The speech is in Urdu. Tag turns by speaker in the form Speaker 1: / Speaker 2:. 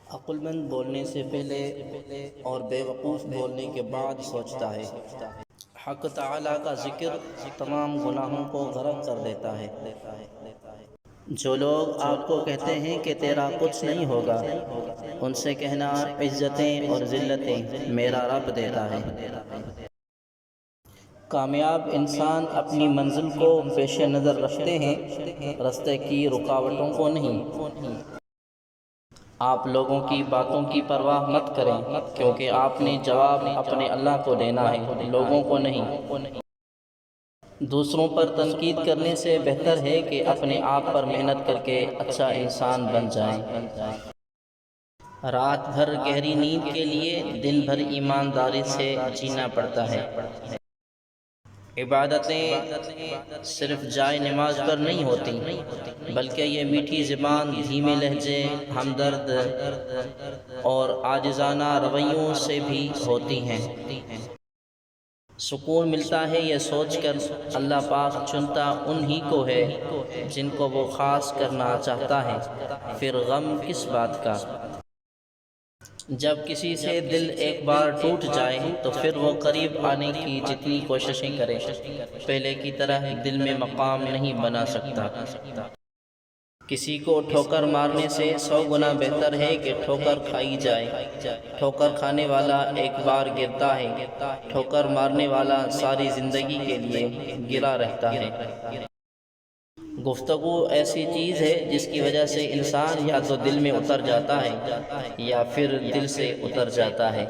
Speaker 1: عقل مند بولنے سے پہلے اور بے وقوف بولنے کے بعد سوچتا ہے۔ حق تعالیٰ کا ذکر تمام گناہوں کو غرق کر دیتا ہے۔ جو لوگ آپ کو کہتے ہیں کہ تیرا کچھ نہیں ہوگا، ان سے کہنا عزتیں اور ذلتیں میرا رب دیتا ہے۔ کامیاب انسان اپنی منزل کو پیش نظر رکھتے ہیں، راستے کی رکاوٹوں کو نہیں۔ آپ لوگوں کی باتوں کی پرواہ مت کریں، کیونکہ آپ نے جواب اپنے اللہ کو دینا ہے، لوگوں کو نہیں۔ دوسروں پر تنقید کرنے سے بہتر ہے کہ اپنے آپ پر محنت کر کے اچھا انسان بن جائیں۔ رات بھر گہری نیند کے لیے دن بھر ایمانداری سے جینا پڑتا ہے۔ عبادتیں صرف جائے نماز پر نہیں ہوتی، بلکہ یہ میٹھی زبان، دھیمے لہجے، ہمدرد اور عاجزانہ رویوں سے بھی ہوتی ہیں۔ سکون ملتا ہے یہ سوچ کر اللہ پاک چنتا انہی کو ہے جن کو وہ خاص کرنا چاہتا ہے، پھر غم کس بات کا۔ جب کسی سے دل ایک بار ٹوٹ جائے تو پھر وہ قریب آنے کی جتنی کوششیں کرے، پہلے کی طرح دل میں مقام نہیں بنا سکتا۔ کسی کو ٹھوکر مارنے سے 100 گنا بہتر ہے کہ ٹھوکر کھائی جائے۔ ٹھوکر کھانے والا ایک بار گرتا ہے، ٹھوکر مارنے والا ساری زندگی کے لیے گرا رہتا ہے۔ گفتگو ایسی چیز ہے جس کی وجہ سے انسان یا تو دل میں اتر جاتا ہے یا پھر دل سے اتر جاتا ہے۔